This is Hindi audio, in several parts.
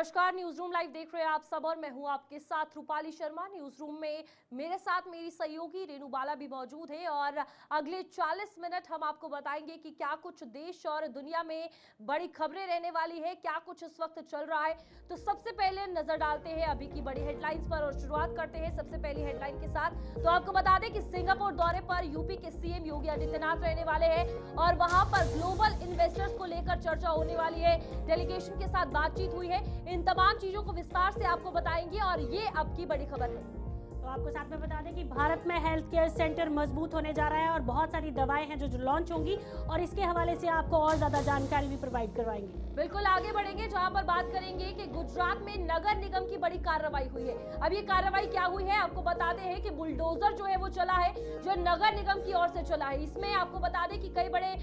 नमस्कार, न्यूज रूम लाइव देख रहे हैं आप सब और मैं हूं आपके साथ रूपाली शर्मा। न्यूज रूम में मेरे साथ मेरी सहयोगी रेणु बाला भी मौजूद है और अगले 40 मिनट हम आपको बताएंगे कि क्या कुछ देश और दुनिया में बड़ी खबरें रहने वाली है, क्या कुछ इस वक्त चल रहा है। तो सबसे पहले नजर डालते हैं अभी की बड़ी हेडलाइंस पर और शुरुआत करते हैं सबसे पहली हेडलाइन के साथ। तो आपको बता दें कि सिंगापुर दौरे पर यूपी के सीएम योगी आदित्यनाथ रहने वाले हैं और वहां पर ग्लोबल इन्वेस्टर्स को लेकर चर्चा होने वाली है। डेलीगेशन के साथ बातचीत हुई है, इन तमाम चीजों को विस्तार से आपको बताएंगे और ये अब की बड़ी खबर है। तो आपको साथ में बता दें कि भारत में हेल्थ केयर सेंटर मजबूत होने जा रहा है और बहुत सारी दवाएं हैं जो लॉन्च होंगी और इसके हवाले से आपको और ज्यादा जानकारी भी प्रोवाइड करवाएंगे। बिल्कुल आगे बढ़ेंगे जहां पर बात करेंगे कि गुजरात में नगर निगम की बड़ी कार्रवाई हुई है। अब ये कार्रवाई क्या हुई है आपको बताते हैं कि बुलडोजर जो है वो चला है, जो नगर निगम की ओर से चला है। इसमें आपको बता दें कि कई बड़े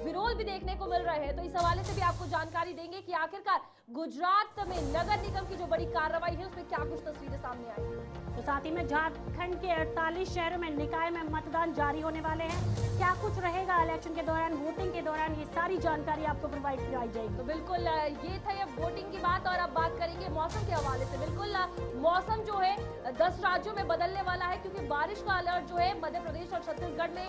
विरोध भी देखने को मिल रहे हैं, तो इस हवाले से भी आपको जानकारी देंगे कि आखिरकार गुजरात में नगर निगम की जो बड़ी कार्रवाई है उसमें क्या कुछ तस्वीरें सामने आई। तो साथ ही में झारखंड के 48 शहरों में निकाय में मतदान जारी होने वाले हैं। क्या कुछ रहेगा इलेक्शन के दौरान, वोटिंग के दौरान, ये सारी जानकारी आपको प्रोवाइड कराई जाएगी। तो बिल्कुल ये था ये वोटिंग की बात और अब बात करेंगे मौसम के हवाले से। बिल्कुल मौसम जो है 10 राज्यों में बदलने वाला है क्योंकि बारिश का अलर्ट जो है मध्य प्रदेश और छत्तीसगढ़ में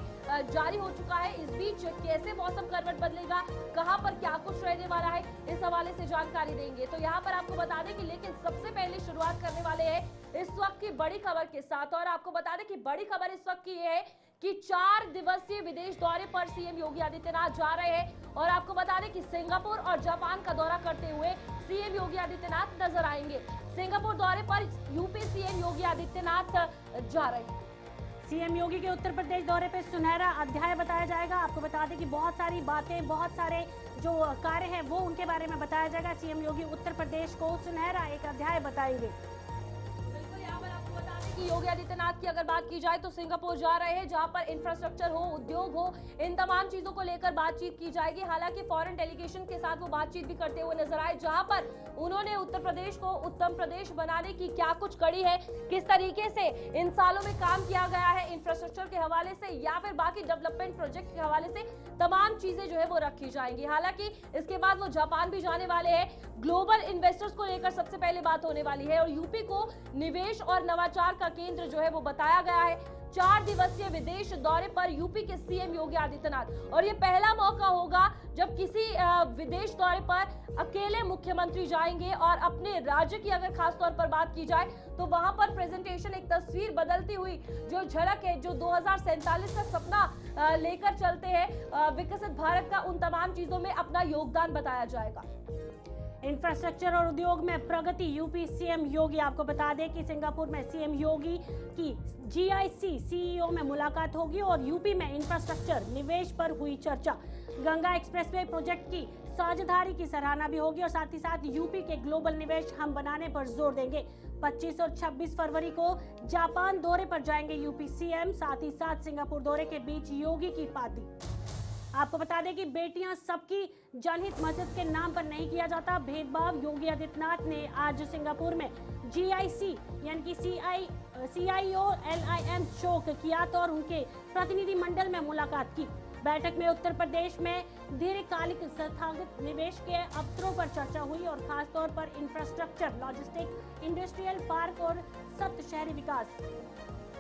जारी हो चुका है। इस बीच कैसे मौसम करवट बदलेगा, कहां पर क्या कुछ रहने वाला है, इस हवाले से जानकारी देंगे। तो यहाँ पर आपको बता दें कि लेकिन सबसे पहले शुरुआत करने वाले हैं इस वक्त की बड़ी खबर के साथ और आपको बता दें कि बड़ी खबर इस वक्त की ये है कि 4 दिवसीय विदेश दौरे पर सीएम योगी आदित्यनाथ जा रहे हैं और आपको बता दें कि सिंगापुर और जापान का दौरा करते हुए सीएम योगी आदित्यनाथ नजर आएंगे। सिंगापुर दौरे पर यूपी सीएम योगी आदित्यनाथ जा रहे हैं। सीएम योगी के उत्तर प्रदेश दौरे पे सुनहरा अध्याय बताया जाएगा। आपको बता दें कि बहुत सारी बातें, बहुत सारे जो कार्य हैं वो उनके बारे में बताया जाएगा। सीएम योगी उत्तर प्रदेश को सुनहरा एक अध्याय बताएंगे। योगी आदित्यनाथ की अगर बात की जाए तो सिंगापुर जा रहे हैं जहां पर इंफ्रास्ट्रक्चर हो, उद्योग हो, इन तमाम चीजों को लेकर बातचीत की जाएगी। हालांकि फॉरेन डेलीगेशन के साथ वो बातचीत भी करते हुए नजर आए जहां पर उन्होंने उत्तर प्रदेश को उत्तम प्रदेश बनाने की क्या कुछ कड़ी है, किस तरीके से इन सालों में काम किया गया है इंफ्रास्ट्रक्चर के हवाले से या फिर बाकी डेवलपमेंट प्रोजेक्ट के हवाले से तमाम चीजें जो है वो रखी जाएंगी। हालांकि इसके बाद वो जापान भी जाने वाले हैं। ग्लोबल इन्वेस्टर्स को लेकर सबसे पहले बात होने वाली है और यूपी को निवेश और नवाचार का केंद्र जो है वो बताया गया है। 4 दिवसीय विदेश दौरे पर यूपी के सीएम योगी आदित्यनाथ और ये पहला मौका होगा जब किसी विदेश दौरे पर अकेले मुख्यमंत्री जाएंगे और अपने राज्य की अगर खास तौर पर बात की जाए तो वहां पर प्रेजेंटेशन, एक तस्वीर बदलती हुई जो झलक है, जो 2047 का सपना लेकर चलते हैं विकसित भारत का, उन तमाम चीजों में अपना योगदान बताया जाएगा। इंफ्रास्ट्रक्चर और उद्योग में प्रगति, यूपी सीएम योगी। आपको बता दें कि सिंगापुर में सीएम योगी की जीआईसी सीईओ में मुलाकात होगी और यूपी में इंफ्रास्ट्रक्चर निवेश पर हुई चर्चा। गंगा एक्सप्रेसवे प्रोजेक्ट की साझेदारी की सराहना भी होगी और साथ ही साथ यूपी के ग्लोबल निवेश हम बनाने पर जोर देंगे। 25 और 26 फरवरी को जापान दौरे पर जाएंगे यूपी सीएम, साथ ही साथ सिंगापुर दौरे के बीच योगी की पार्टी। आपको बता दें कि बेटियां सबकी जनहित मस्जिद के नाम पर नहीं किया जाता भेदभाव। योगी आदित्यनाथ ने आज सिंगापुर में जीआईसी यानी कि सीआईओ LIM चौक किया तो और उनके प्रतिनिधि मंडल में मुलाकात की। बैठक में उत्तर प्रदेश में दीर्घकालिक संस्थागत निवेश के अवसरों पर चर्चा हुई और खास तौर पर इंफ्रास्ट्रक्चर, लॉजिस्टिक, इंडस्ट्रियल पार्क और सख्त शहरी विकास।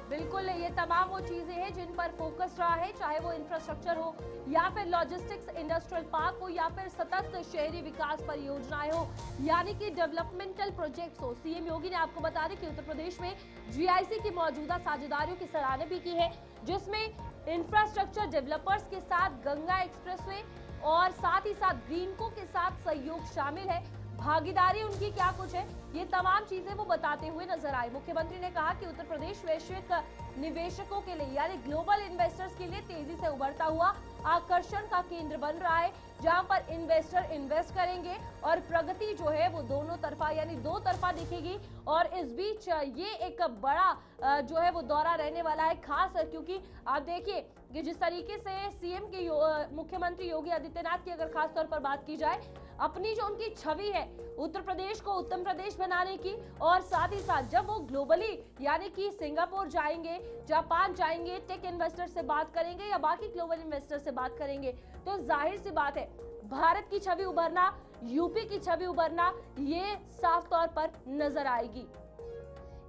बिल्कुल ये तमाम वो चीजें हैं जिन पर फोकस रहा है, चाहे वो इंफ्रास्ट्रक्चर हो या फिर लॉजिस्टिक्स, इंडस्ट्रियल पार्क हो या फिर सतत शहरी विकास परियोजनाएं हो, यानी कि डेवलपमेंटल प्रोजेक्ट्स हो। सीएम योगी ने आपको बता दें कि उत्तर प्रदेश में जीआईसी की मौजूदा साझेदारियों की सराहना भी की है, जिसमें इंफ्रास्ट्रक्चर डेवलपर्स के साथ गंगा एक्सप्रेसवे और साथ ही साथ ग्रीनको के साथ सहयोग शामिल है। भागीदारी उनकी क्या कुछ है, ये तमाम चीजें वो बताते हुए नजर आए। मुख्यमंत्री ने कहा कि उत्तर प्रदेश वैश्विक निवेशकों के लिए यानी ग्लोबल इन्वेस्टर्स के लिए तेजी से उभरता हुआ आकर्षण का केंद्र बन रहा है, जहां पर इन्वेस्टर इन्वेस्ट करेंगे और प्रगति जो है वो दोनों तरफा यानी दो तरफा दिखेगी। और इस बीच ये एक बड़ा जो है वो दौरा रहने वाला है खास, क्योंकि आप देखिए कि जिस तरीके से सीएम के मुख्यमंत्री योगी आदित्यनाथ की अगर खास तौर पर बात की जाए, अपनी जो उनकी छवि है उत्तर प्रदेश को उत्तम प्रदेश बनाने की, और साथ ही साथ जब वो ग्लोबली यानी कि सिंगापुर जाएंगे, जापान जाएंगे, टेक इन्वेस्टर से बात करेंगे या बाकी ग्लोबल इन्वेस्टर से से बात करेंगे तो जाहिर सी बात है भारत की छवि उभरना, यूपी की छवि उभरना ये साफ तौर पर नजर आएगी।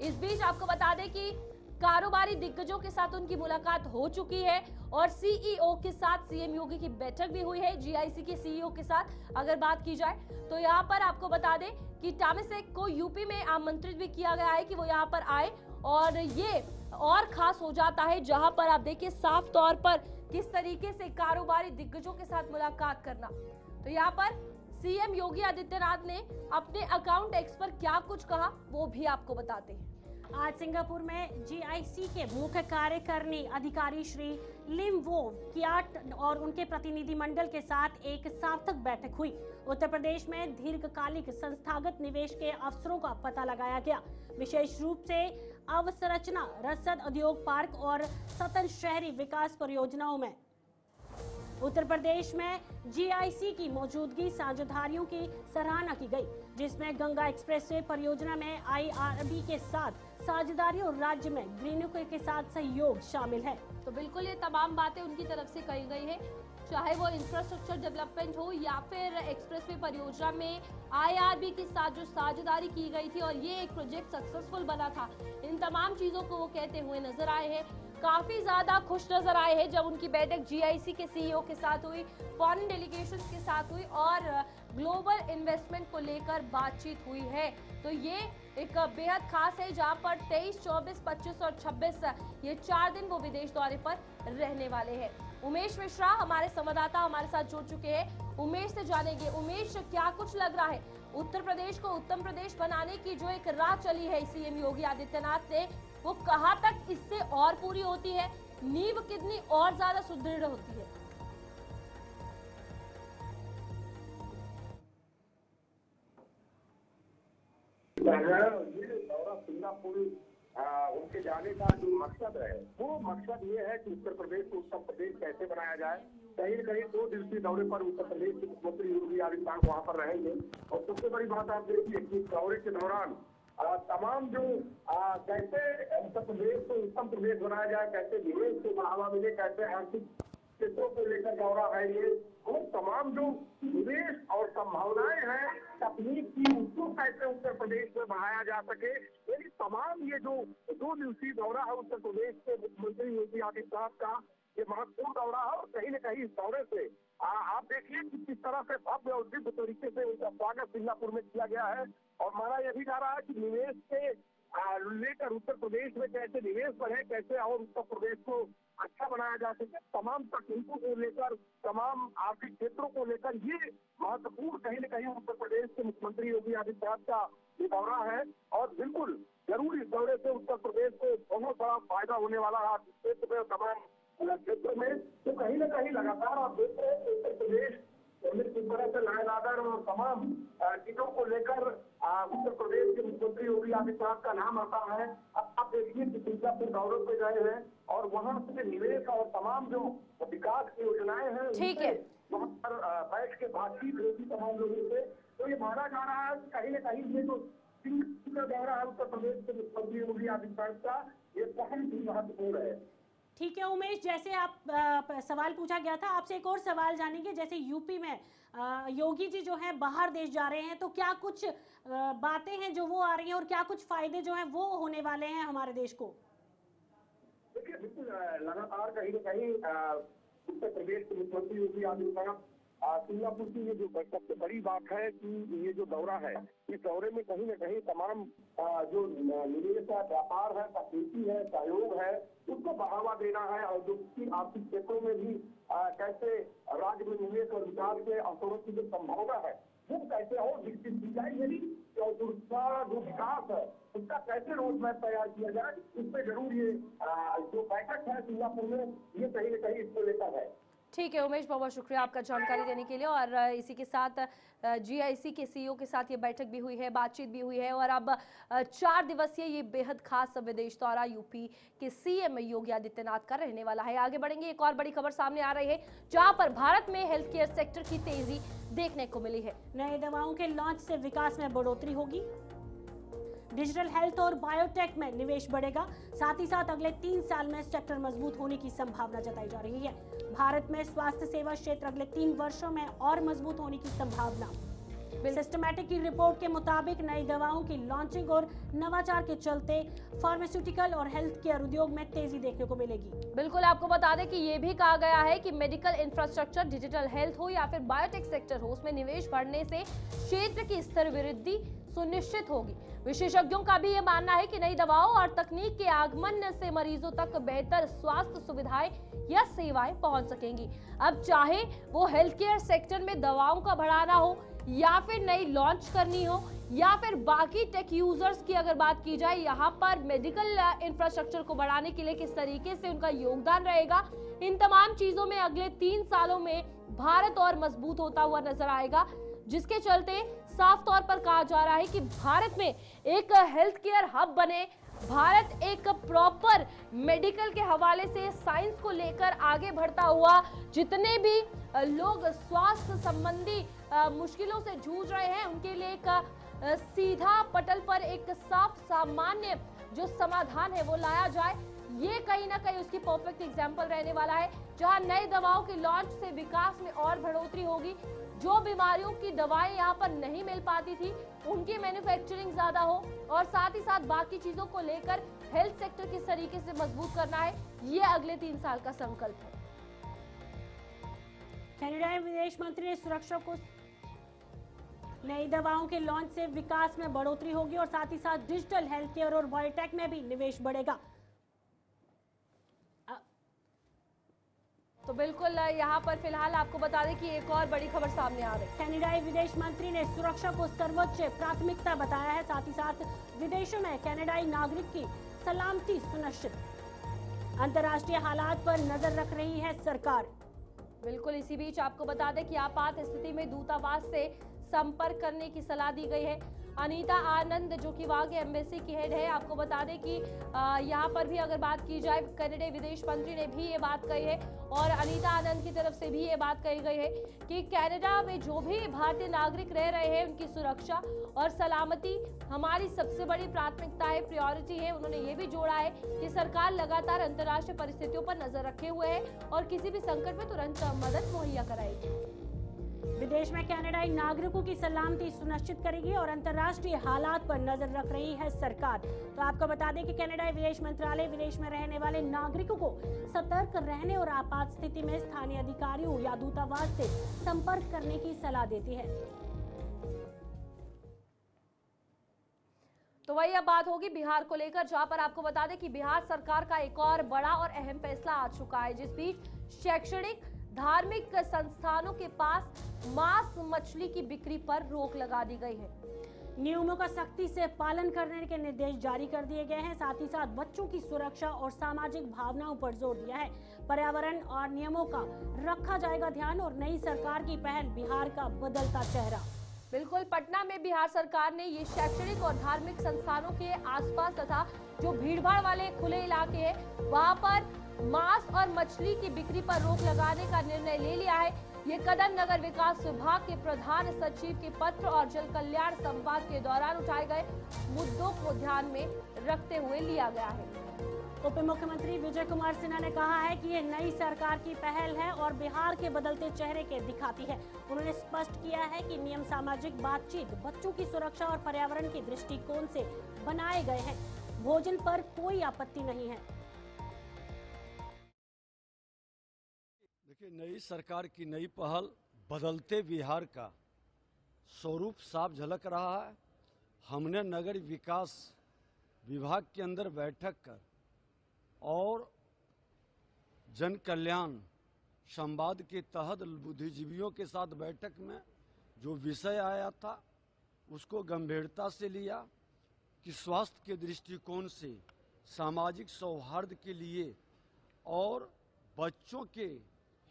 इस बीच आपको बता दें कि कारोबारी दिग्गजों के साथ उनकी मुलाकात हो चुकी है और सीईओ के साथ सीएम योगी की बैठक भी हुई है। जीआईसी के सीईओ के साथ अगर बात की जाए तो यहाँ पर आपको बता दें कि टामिसेक को यूपी में आमंत्रित भी किया गया है कि वो यहाँ पर आए और ये और खास हो जाता है जहां पर आप देखिए साफ तौर पर किस तरीके से कारोबारी दिग्गजों के साथ मुलाकात करना। तो यहाँ पर सीएम योगी आदित्यनाथ ने अपने अकाउंट एक्स पर क्या कुछ कहा वो भी आपको बताते हैं। आज सिंगापुर में जीआईसी के मुख्य कार्यकारिणी अधिकारी श्री लिम वो कियाट और उनके प्रतिनिधिमंडल के साथ एक सार्थक बैठक हुई। उत्तर प्रदेश में दीर्घकालिक संस्थागत निवेश के अवसरों का पता लगाया गया, विशेष रूप से अवसंरचना, रसद उद्योग पार्क और सतत शहरी विकास परियोजनाओं में। उत्तर प्रदेश में जीआईसी की मौजूदगी साझेदारियों की सराहना की गई, जिसमें गंगा एक्सप्रेसवे परियोजना में आईआरबी के साथ साझेदारी और राज्य में ग्रीनों के साथ सहयोग शामिल है। तो बिल्कुल ये तमाम बातें उनकी तरफ से कही गई है, चाहे वो इंफ्रास्ट्रक्चर डेवलपमेंट हो या फिर एक्सप्रेसवे परियोजना में आईआरबी के साथ जो साझेदारी की गई थी और ये एक प्रोजेक्ट सक्सेसफुल बना था, इन तमाम चीजों को वो कहते हुए नजर आए हैं। काफी ज्यादा खुश नजर आए हैं जब उनकी बैठक जीआईसी के सीईओ के साथ हुई, फॉरेन डेलीगेशंस के साथ हुई और ग्लोबल इन्वेस्टमेंट को लेकर बातचीत हुई है। तो ये एक बेहद खास है जहां पर 23, 24, 25 और 26 ये 4 दिन वो विदेश दौरे पर रहने वाले हैं। उमेश मिश्रा हमारे संवाददाता हमारे साथ जुड़ चुके हैं। उमेश से जानेंगे, उमेश क्या कुछ लग रहा है उत्तर प्रदेश को उत्तम प्रदेश बनाने की जो एक राह चली है सीएम योगी आदित्यनाथ ने, वो कहां तक इससे और पूरी होती है, नींव कितनी और ज्यादा सुदृढ़ होती है? ये दौरा सिंगापुर उनके जाने का जो मकसद है वो मकसद ये है कि उत्तर प्रदेश को उत्तम प्रदेश कैसे बनाया जाए। कहीं न कहीं 2 दिवसीय दौरे पर उत्तर प्रदेश के मुख्यमंत्री योगी आदित्यनाथ वहाँ पर रहेंगे और सबसे बड़ी बात आप देखिए कि दौरे के दौरान तमाम जो कैसे उत्तर प्रदेश को उत्तम प्रदेश बनाया जाए, कैसे निवेश को बढ़ावा मिले, कैसे आर्थिक क्षेत्रों को लेकर दौरा है ये, वो तमाम जो निवेश और संभावनाएं हैं तकनीक की, उसको कैसे उत्तर प्रदेश में बढ़ाया जा सके, ये तमाम ये जो 2 दिवसीय दौरा है उत्तर प्रदेश के मुख्यमंत्री योगी आदित्यनाथ का, ये महत्वपूर्ण दौरा है। और कहीं न कहीं इस दौरे से आप देखिए कि किस तरह से भव्य और दिव्य तरीके से उनका स्वागत सिंगापुर में किया गया है और माना यह भी जा रहा है कि निवेश के लेकर उत्तर प्रदेश में कैसे निवेश बढ़े, कैसे और उत्तर प्रदेश को अच्छा बनाया जा सके, तमाम तकनीकों को लेकर, तमाम आर्थिक क्षेत्रों को लेकर ये महत्वपूर्ण कहीं न कहीं उत्तर प्रदेश के मुख्यमंत्री योगी आदित्यनाथ का ये दौरा है। और बिल्कुल जरूर इस दौरे से उत्तर प्रदेश को बहुत बड़ा फायदा होने वाला है आर्थिक क्षेत्र में, तमाम क्षेत्र में। तो कहीं न कहीं लगातार आप देख रहे हैं उत्तर प्रदेश किस तरह से लाइन आदर और तमाम चीजों को लेकर उत्तर प्रदेश के मुख्यमंत्री योगी आदित्यनाथ का नाम आता है। अब आप देखिए कि सिंगापुर दौरे पे गए हैं और वहां से निवेश और तमाम जो विकास की योजनाएं हैं ठीक है, वहां पर बैठ के बातचीत होगी तमाम लोगों से। तो ये माना जा रहा है कहीं न कहीं ये जो सिंगापुर का दौरा है उत्तर प्रदेश के मुख्यमंत्री योगी आदित्यनाथ का, ये बहुत ही महत्वपूर्ण है। ठीक है उमेश, जैसे आप सवाल पूछा गया था, आपसे एक और सवाल जानेंगे। जैसे यूपी में योगी जी जो है बाहर देश जा रहे हैं, तो क्या कुछ बातें हैं जो वो आ रही हैं और क्या कुछ फायदे जो हैं वो होने वाले हैं हमारे देश को? देखिए बिल्कुल लगातार कहीं न कहीं उत्तर प्रदेश के मुख्यमंत्री योगी आदित्यनाथ सिंगापुर की ये जो सबसे बड़ी बात है कि ये जो दौरा है, इस दौरे में कहीं न कहीं तमाम जो निवेश है, व्यापार है, तकनीकी है, सहयोग है, उसको बढ़ावा देना है और जो आर्थिक क्षेत्रों में भी कैसे राज्य में निवेश और विकास के अवसरों की जो संभावना है वो कैसे और विकसित की जाए, यानी उसका जो विकास है उसका कैसे रोड मैप तैयार किया जाए, इस पे जरूर ये जो बैठक है सिंगापुर में ये कहीं न कहीं इसको लेकर है। ठीक है उमेश, बहुत शुक्रिया आपका जानकारी देने के लिए। और इसी के साथ जीआईसी के सीईओ के साथ ये बैठक भी हुई है, बातचीत भी हुई है और अब 4 दिवसीय ये बेहद खास विदेश दौरा यूपी के सीएम योगी आदित्यनाथ का रहने वाला है। आगे बढ़ेंगे, एक और बड़ी खबर सामने आ रही है जहां पर भारत में हेल्थ केयर सेक्टर की तेजी देखने को मिली है। नए दवाओं के लॉन्च से विकास में बढ़ोतरी होगी। डिजिटल हेल्थ और बायोटेक में निवेश बढ़ेगा। साथ ही साथ अगले 3 साल में सेक्टर मजबूत होने की संभावना जताई जा रही है। भारत में स्वास्थ्य सेवा क्षेत्र अगले 3 वर्षों में और मजबूत होने की संभावना। सिस्टमैटिक की रिपोर्ट के मुताबिक नई दवाओं की लॉन्चिंग और नवाचार के चलते फार्मास्यूटिकल और हेल्थ केयर उद्योग में तेजी देखने को मिलेगी। बिल्कुल, आपको बता दें कि ये भी कहा गया है कि मेडिकल इंफ्रास्ट्रक्चर, डिजिटल हेल्थ हो या फिर बायोटेक सेक्टर हो, उसमें निवेश बढ़ने से क्षेत्र की स्थिर वृद्धि सुनिश्चित होगी। विशेषज्ञों का भी ये मानना है कि नई दवाओं और तकनीक के आगमन से मरीजों तक बेहतर स्वास्थ्य सुविधाएं या सेवाएं पहुंच सकेंगी। अब चाहे वो हेल्थ केयर सेक्टर में दवाओं का बढ़ाना हो या फिर नई लॉन्च करनी हो या फिर बाकी टेक यूजर्स की अगर बात की जाए, यहाँ पर मेडिकल इंफ्रास्ट्रक्चर को बढ़ाने के लिए किस तरीके से उनका योगदान रहेगा, इन तमाम चीजों में अगले 3 सालों में भारत और मजबूत होता हुआ नजर आएगा, जिसके चलते साफ तौर पर कहा जा रहा है कि भारत में एक हेल्थ केयर हब बने, भारत एक प्रॉपर मेडिकल के हवाले से साइंस को लेकर आगे बढ़ता हुआ जितने भी लोग स्वास्थ्य संबंधी मुश्किलों से जूझ रहे हैं उनके लिए एक सीधा पटल पर एक साफ सामान्य जो समाधान है वो लाया जाए। ये कहीं ना कहीं उसकी परफेक्ट एग्जांपल रहने वाला है, जहां नई दवाओं की लॉन्च से विकास में और बढ़ोतरी होगी। जो बीमारियों की दवाएं यहाँ पर नहीं मिल पाती थी उनकी मैन्युफैक्चरिंग ज्यादा हो और साथ ही साथ बाकी चीजों को लेकर हेल्थ सेक्टर किस तरीके से मजबूत करना है, ये अगले 3 साल का संकल्प है। कनाडाई विदेश मंत्री ने सुरक्षा को नई दवाओं के लॉन्च से विकास में बढ़ोतरी होगी और साथ ही साथ डिजिटल हेल्थ केयर और बायोटेक में भी निवेश बढ़ेगा। तो बिल्कुल यहाँ पर फिलहाल आपको बता दें कि एक और बड़ी खबर सामने आ रही है। कनाडाई विदेश मंत्री ने सुरक्षा को सर्वोच्च प्राथमिकता बताया है। साथ ही साथ विदेशों में कनाडाई नागरिक की सलामती सुनिश्चित। अंतर्राष्ट्रीय हालात पर नजर रख रही है सरकार। बिल्कुल, इसी बीच आपको बता दें कि आपात स्थिति में दूतावास से संपर्क करने की सलाह दी गई है। अनीता आनंद जो कि वहां के एम्बेसी की हेड है, आपको बता दें कि यहाँ पर भी अगर बात की जाए कनाडाई विदेश मंत्री ने भी ये बात कही है और अनीता आनंद की तरफ से भी ये बात कही गई है कि कनाडा में जो भी भारतीय नागरिक रह रहे हैं उनकी सुरक्षा और सलामती हमारी सबसे बड़ी प्राथमिकता है, प्रायोरिटी है। उन्होंने ये भी जोड़ा है कि सरकार लगातार अंतर्राष्ट्रीय परिस्थितियों पर नजर रखे हुए है और किसी भी संकट में तुरंत मदद मुहैया कराएगी। विदेश में कनाडाई नागरिकों की सलामती सुनिश्चित करेगी और अंतर्राष्ट्रीय हालात पर नजर रख रही है सरकार। तो आपको बता दें कि कनाडाई विदेश मंत्रालय विदेश में रहने वाले नागरिकों को सतर्क रहने और आपात स्थिति में स्थानीय अधिकारियों या दूतावास से संपर्क करने की सलाह देती है। तो वही अब बात होगी बिहार को लेकर, जहां पर आपको बता दें कि बिहार सरकार का एक और बड़ा और अहम फैसला आ चुका है, जिस बीच शैक्षणिक धार्मिक संस्थानों के पास मांस मछली की बिक्री पर रोक लगा दी गई है। नियमों का सख्ती से पालन करने के निर्देश जारी कर दिए गए हैं। साथ ही साथ बच्चों की सुरक्षा और सामाजिक भावनाओं पर जोर दिया है। पर्यावरण और नियमों का रखा जाएगा ध्यान और नई सरकार की पहल बिहार का बदलता चेहरा। बिल्कुल, पटना में बिहार सरकार ने ये शैक्षणिक और धार्मिक संस्थानों के आसपास तथा जो भीड़भाड़ वाले खुले इलाके हैं वहां पर मांस और मछली की बिक्री पर रोक लगाने का निर्णय ले लिया है। ये कदम नगर विकास विभाग के प्रधान सचिव के पत्र और जल कल्याण संवाद के दौरान उठाए गए मुद्दों को ध्यान में रखते हुए लिया गया है। उप मुख्यमंत्री विजय कुमार सिन्हा ने कहा है कि ये नई सरकार की पहल है और बिहार के बदलते चेहरे के दिखाती है। उन्होंने स्पष्ट किया है कि नियम सामाजिक बातचीत, बच्चों की सुरक्षा और पर्यावरण के दृष्टिकोण से बनाए गए हैं। भोजन पर कोई आपत्ति नहीं है। देखिए, नई सरकार की नई पहल बदलते बिहार का स्वरूप साफ झलक रहा है। हमने नगर विकास विभाग के अंदर बैठक कर और जन कल्याण संवाद के तहत बुद्धिजीवियों के साथ बैठक में जो विषय आया था उसको गंभीरता से लिया कि स्वास्थ्य के दृष्टिकोण से, सामाजिक सौहार्द के लिए और बच्चों के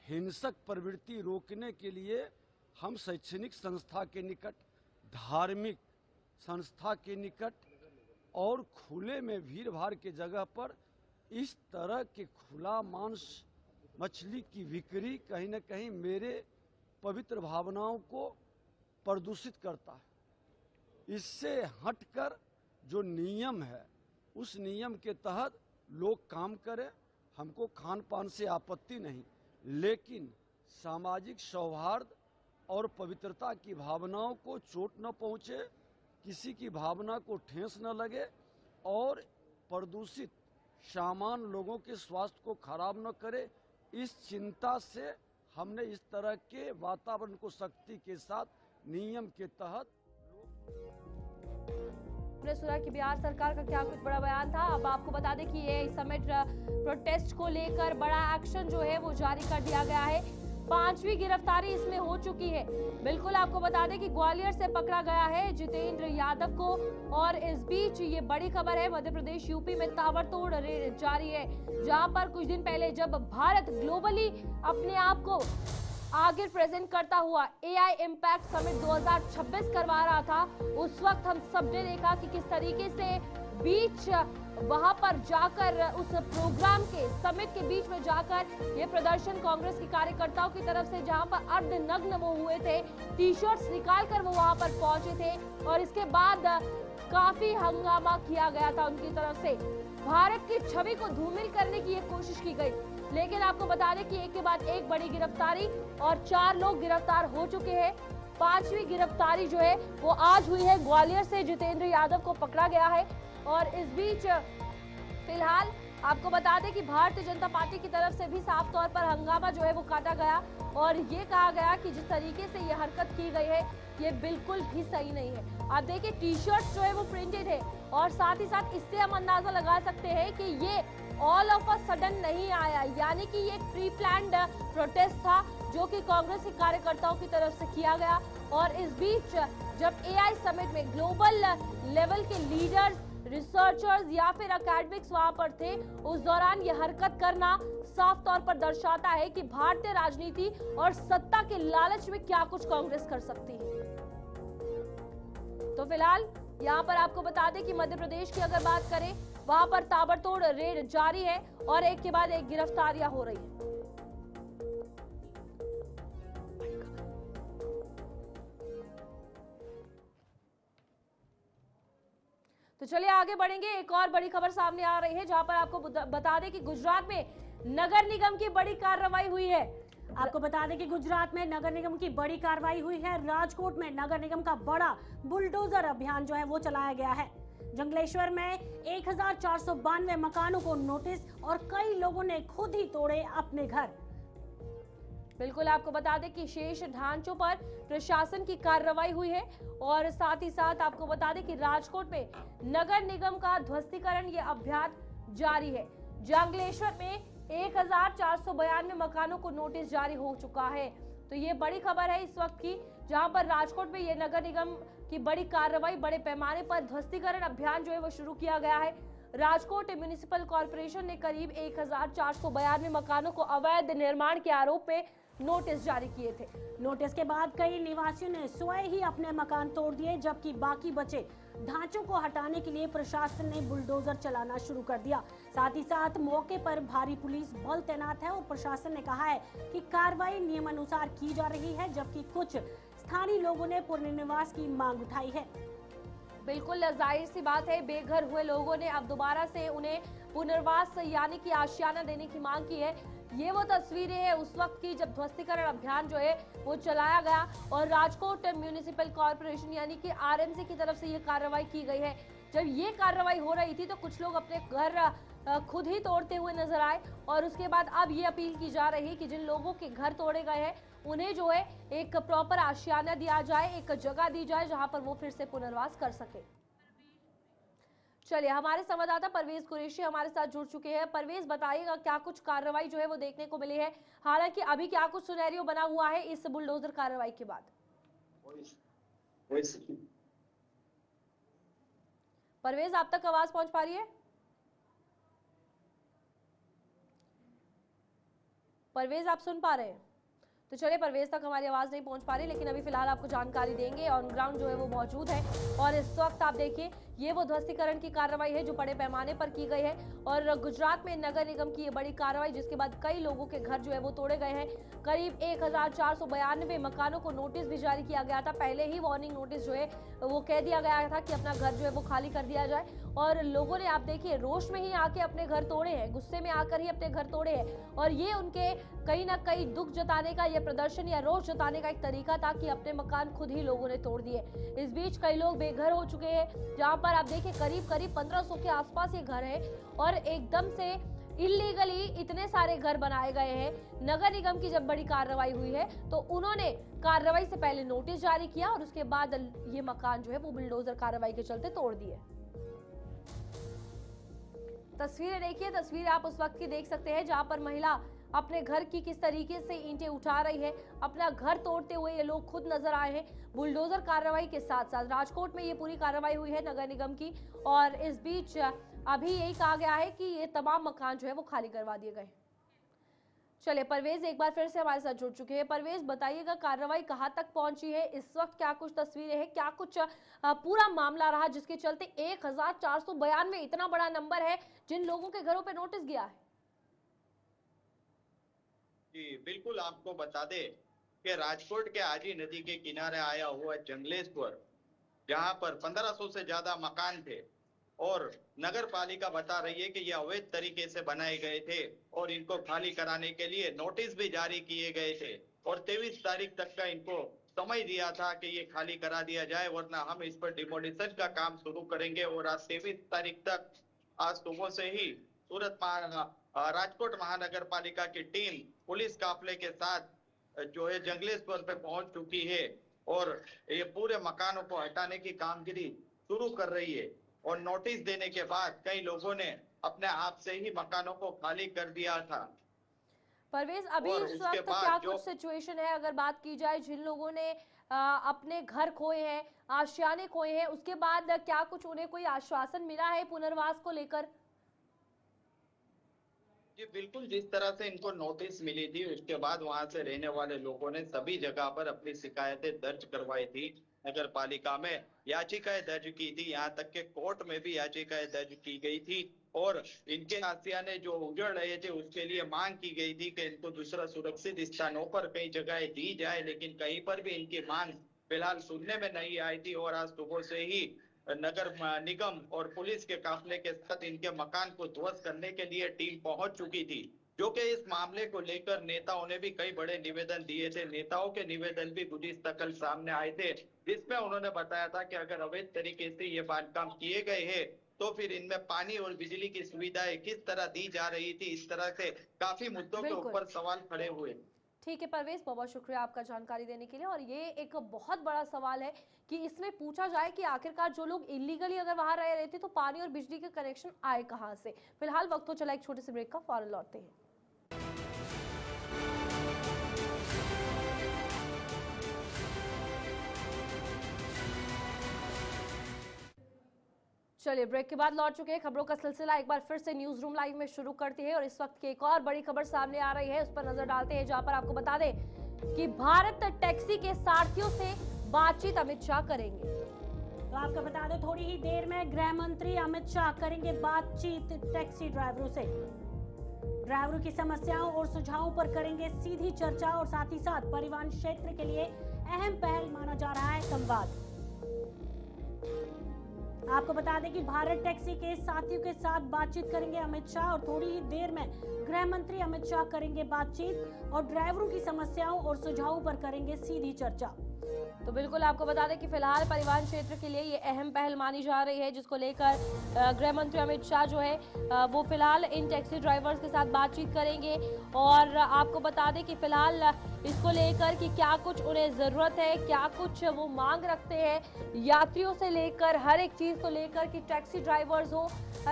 हिंसक प्रवृत्ति रोकने के लिए हम शैक्षणिक संस्था के निकट, धार्मिक संस्था के निकट और खुले में भीड़ भाड़ के जगह पर इस तरह के खुला मांस मछली की बिक्री कहीं न कहीं मेरे पवित्र भावनाओं को प्रदूषित करता है। इससे हटकर जो नियम है उस नियम के तहत लोग काम करें। हमको खान पान से आपत्ति नहीं, लेकिन सामाजिक सौहार्द और पवित्रता की भावनाओं को चोट न पहुंचे, किसी की भावना को ठेस न लगे और प्रदूषित सामान लोगों के स्वास्थ्य को खराब न करे, इस चिंता से हमने इस तरह के वातावरण को सख्ती के साथ नियम के तहत। हमने सुना कि बिहार सरकार का क्या कुछ बड़ा बयान था। अब आपको बता दें कि ये समिट प्रोटेस्ट को लेकर बड़ा एक्शन जो है वो जारी कर दिया गया है। 5वीं गिरफ्तारी इसमें हो चुकी है। बिल्कुल आपको बता दें कि ग्वालियर से पकड़ा गया है जितेंद्र यादव को। और इस बीच ये बड़ी खबर है, मध्य प्रदेश यूपी में ताबड़तोड़ रेड जारी है, जहां पर कुछ दिन पहले जब भारत ग्लोबली अपने आप को आगे प्रेजेंट करता हुआ AI इम्पैक्ट समिट 2026 करवा रहा था, उस वक्त हम सबने देखा कि किस तरीके से बीच वहां पर जाकर उस प्रोग्राम के समिट के बीच में जाकर ये प्रदर्शन कांग्रेस के कार्यकर्ताओं की तरफ से, जहां पर अर्धनग्न वो हुए थे, टी-शर्ट्स निकालकर वो वहां पर पहुंचे थे और इसके बाद काफी हंगामा किया गया था उनकी तरफ से। भारत की छवि को धूमिल करने की ये कोशिश की गई, लेकिन आपको बता दें कि एक के बाद एक बड़ी गिरफ्तारी और 4 लोग गिरफ्तार हो चुके हैं। 5वीं गिरफ्तारी जो है वो आज हुई है। ग्वालियर से जितेंद्र यादव को पकड़ा गया है और इस बीच फिलहाल आपको बता दें कि भारतीय जनता पार्टी की तरफ से भी साफ तौर पर हंगामा जो है वो काटा गया और ये कहा गया कि जिस तरीके से ये हरकत की गई है ये बिल्कुल भी सही नहीं है। आप देखिए टी-शर्ट जो है वो प्रिंटेड है और साथ ही साथ इससे हम अंदाजा लगा सकते हैं कि ये ऑल ऑफ अ सडन नहीं आया, यानी कि ये एक प्री प्लान्ड प्रोटेस्ट था जो कि कांग्रेस के कार्यकर्ताओं की तरफ से किया गया। और इस बीच जब AI समिट में ग्लोबल लेवल के लीडर्स, रिसर्चर्स या फिर एकेडमिक्स वहां पर थे, उस दौरान ये हरकत करना साफ तौर पर दर्शाता है कि भारतीय राजनीति और सत्ता के लालच में क्या कुछ कांग्रेस कर सकती है। तो फिलहाल यहाँ पर आपको बता दें कि मध्य प्रदेश की अगर बात करें, वहां पर ताबड़तोड़ रेड जारी है और एक के बाद एक गिरफ्तारियां हो रही है। तो चलिए आगे बढ़ेंगे। एक और बड़ी खबर सामने आ रही है जहां पर आपको बता दें कि गुजरात में नगर निगम की बड़ी कार्रवाई हुई है। आपको बता दें कि गुजरात में नगर निगम की बड़ी कार्रवाई हुई है। राजकोट में नगर निगम का बड़ा बुलडोजर अभियान जो है वो चलाया गया है। जंगलेश्वर में 1492 मकानों को नोटिस और कई लोगों ने खुद ही तोड़े अपने घर। बिल्कुल आपको बता दें कि शेष ढांचों पर प्रशासन की कार्रवाई हुई है और साथ ही साथ आपको बता दें कि राजकोट में नगर निगम का ध्वस्तीकरण ये अभियान जारी है। जंगलेश्वर में 1492 मकानों को नोटिस जारी हो चुका है। तो ये बड़ी खबर है इस वक्त की, जहां पर राजकोट में ये नगर निगम की बड़ी कार्रवाई, बड़े पैमाने पर ध्वस्तीकरण अभियान जो है वो शुरू किया गया है। राजकोट म्युनिसिपल कॉर्पोरेशन ने करीब 1492 मकानों को अवैध निर्माण के आरोप में नोटिस जारी किए थे। नोटिस के बाद कई निवासियों ने स्वयं ही अपने मकान तोड़ दिए, जबकि बाकी बचे ढांचों को हटाने के लिए प्रशासन ने बुलडोजर चलाना शुरू कर दिया। साथ ही साथ मौके पर भारी पुलिस बल तैनात है और प्रशासन ने कहा है कि कार्रवाई नियमानुसार की जा रही है, जबकि कुछ स्थानीय लोगों ने पुनर्निवास की मांग उठाई है। बिल्कुल जाहिर सी बात है, बेघर हुए लोगों ने अब दोबारा से उन्हें पुनर्वास यानी कि आशियाना देने की मांग की है। ये वो तस्वीरें हैं उस वक्त की जब ध्वस्तीकरण अभियान जो है वो चलाया गया और राजकोट म्युनिसिपल कॉर्पोरेशन यानी कि RMC की तरफ से ये कार्रवाई की गई है। जब ये कार्रवाई हो रही थी तो कुछ लोग अपने घर खुद ही तोड़ते हुए नजर आए और उसके बाद अब ये अपील की जा रही है कि जिन लोगों के घर तोड़े गए हैं उन्हें जो है एक प्रॉपर आशियाना दिया जाए, एक जगह दी जाए जहां पर वो फिर से पुनर्वास कर सके। चलिए हमारे संवाददाता परवेज कुरैशी हमारे साथ जुड़ चुके हैं। परवेज, बताइएगा क्या कुछ कार्रवाई जो है वो देखने को मिली है, हालांकि अभी क्या कुछ सिनेरियो बना हुआ है इस बुलडोजर कार्रवाई के बाद? परवेज, आप तक आवाज पहुंच पा रही है? परवेज, आप सुन पा रहे हैं? तो चलिए, परवेज तक हमारी आवाज़ नहीं पहुंच पा रही, लेकिन अभी फिलहाल आपको जानकारी देंगे। ऑन ग्राउंड जो है वो मौजूद है और इस वक्त आप देखिए ये वो ध्वस्तीकरण की कार्रवाई है जो बड़े पैमाने पर की गई है। और गुजरात में नगर निगम की ये बड़ी कार्रवाई, जिसके बाद कई लोगों के घर जो है वो तोड़े गए हैं। करीब 1492 मकानों को नोटिस भी जारी किया गया था। पहले ही वार्निंग नोटिस जो है वो कह दिया गया था कि अपना घर जो है वो खाली कर दिया जाए, और लोगों ने आप देखिए रोष में ही आके अपने घर तोड़े हैं, गुस्से में आकर ही अपने घर तोड़े हैं। और ये उनके कहीं ना कहीं दुख जताने का, ये प्रदर्शन या रोष जताने का एक तरीका था कि अपने मकान खुद ही लोगों ने तोड़ दिए। इस बीच कई लोग बेघर हो चुके हैं, जहां पर आप देखिए करीब 1500 के आसपास ये घर है और एकदम से इलीगली इतने सारे घर बनाए गए हैं। नगर निगम की जब बड़ी कार्रवाई हुई है तो उन्होंने कार्रवाई से पहले नोटिस जारी किया और उसके बाद ये मकान जो है वो बुलडोजर कार्रवाई के चलते तोड़ दिए। तस्वीरें देखिए, तस्वीर आप उस वक्त की देख सकते हैं जहां पर महिला अपने घर की किस तरीके से ईंटें उठा रही है। अपना घर तोड़ते हुए ये लोग खुद नजर आए हैं बुलडोजर कार्रवाई के साथ साथ। राजकोट में ये पूरी कार्रवाई हुई है नगर निगम की, और इस बीच अभी यही कहा गया है कि ये तमाम मकान जो है वो खाली करवा दिए गए। चलिए, परवेज एक बार फिर से हमारे साथ जुड़ चुके हैं। परवेज, बताइएगा कार्रवाई कहां तक पहुंची है इस वक्त, क्या कुछ तस्वीरें हैं, क्या कुछ पूरा मामला रहा जिसके चलते 1492 इतना बड़ा नंबर है जिन लोगों के घरों पे नोटिस गया है? जी बिल्कुल, आपको बता दे कि राजकोट के आजी नदी के किनारे आया हुआ जंगलेश्वर, जहां पर 1500 से ज्यादा मकान थे और नगर पालिका बता रही है कि ये अवैध तरीके से बनाए गए थे और इनको खाली कराने के लिए नोटिस भी जारी किए गए थे और 23 तारीख तक का इनको समय दिया था कि ये खाली करा दिया जाए, वरना हम इस पर डिमोलिशन का काम शुरू करेंगे। और आज 23 तारीख तक आज सुबह से ही राजकोट महानगर पालिका की टीम पुलिस काफले के साथ जो है जंगलेश्वर पे पहुंच चुकी है और ये पूरे मकानों को हटाने की कामगिरी शुरू कर रही है। और नोटिस देने के बाद कई लोगों ने अपने आप से ही मकानों को खाली कर दिया था। परवेज, अभी इस वक्त क्या कुछ सिचुएशन है अगर बात की जाए जिन लोगों ने अपने घर खोए हैं, आशियाने खोए हैं, उसके बाद क्या कुछ उन्हें कोई आश्वासन मिला है पुनर्वास को लेकर? जी बिल्कुल, जिस तरह से इनको नोटिस मिली थी उसके बाद वहां से रहने वाले लोगों ने सभी जगह पर अपनी शिकायतें दर्ज करवाई थी। नगर पालिका में याचिकाएं दर्ज की थी, यहाँ तक के कोर्ट में भी याचिकाएं दर्ज की गई थी और इनके आशियाने जो उजड़ रहे थे उसके लिए मांग की गई थी कि इनको दूसरा सुरक्षित स्थानों पर कई जगह दी जाए, लेकिन कहीं पर भी इनकी मांग फिलहाल सुनने में नहीं आई थी। और आज सुबह से ही नगर निगम और पुलिस के काफिले के साथ इनके मकान को ध्वस्त करने के लिए टीम पहुंच चुकी थी, जो कि इस मामले को लेकर नेताओं ने भी कई बड़े निवेदन दिए थे। नेताओं के निवेदन भी गुजिश्ता कल सामने आए थे, जिसमें उन्होंने बताया था कि अगर अवैध तरीके से ये बांधकाम किए गए हैं तो फिर इनमें पानी और बिजली की सुविधाएं किस तरह दी जा रही थी, इस तरह से काफी मुद्दों के ऊपर सवाल खड़े हुए। ठीक है परवेज, बहुत बहुत शुक्रिया आपका जानकारी देने के लिए। और ये एक बहुत बड़ा सवाल है कि इसमें पूछा जाए कि आखिरकार जो लोग इलीगली अगर वहां रह रहे थे तो पानी और बिजली के कनेक्शन आए कहां से। फिलहाल वक्त हो चला एक छोटे से ब्रेक का, फौरन लौटते हैं। चलिए, ब्रेक के बाद लौट चुके हैं। खबरों का सिलसिला एक बार फिर से न्यूज रूम लाइव में शुरू करते हैं और इस वक्त की एक और बड़ी खबर सामने आ रही है, उस पर नजर डालते हैं, जहां पर आपको बता दें कि भारत टैक्सी के सारथियों से बातचीत अमित शाह करेंगे। तो आपको बता दें थोड़ी ही देर में गृह मंत्री अमित शाह करेंगे बातचीत टैक्सी ड्राइवरों से। ड्राइवरों की समस्याओं और सुझावों पर करेंगे सीधी चर्चा और साथ ही साथ परिवहन क्षेत्र के लिए अहम पहल माना जा रहा है संवाद। आपको बता दें कि भारत टैक्सी के साथियों के साथ बातचीत करेंगे अमित शाह और थोड़ी ही देर में गृह मंत्री अमित शाह करेंगे बातचीत और ड्राइवरों की समस्याओं और सुझावों पर करेंगे सीधी चर्चा। तो बिल्कुल आपको बता दें कि फिलहाल परिवहन क्षेत्र के लिए ये अहम पहल मानी जा रही है, जिसको लेकर गृह मंत्री अमित शाह जो है वो फिलहाल इन टैक्सी ड्राइवर्स के साथ बातचीत करेंगे। और आपको बता दें कि फिलहाल इसको लेकर कि क्या कुछ उन्हें ज़रूरत है, क्या कुछ वो मांग रखते हैं यात्रियों से लेकर हर एक चीज़ को लेकर कि टैक्सी ड्राइवर्स हो,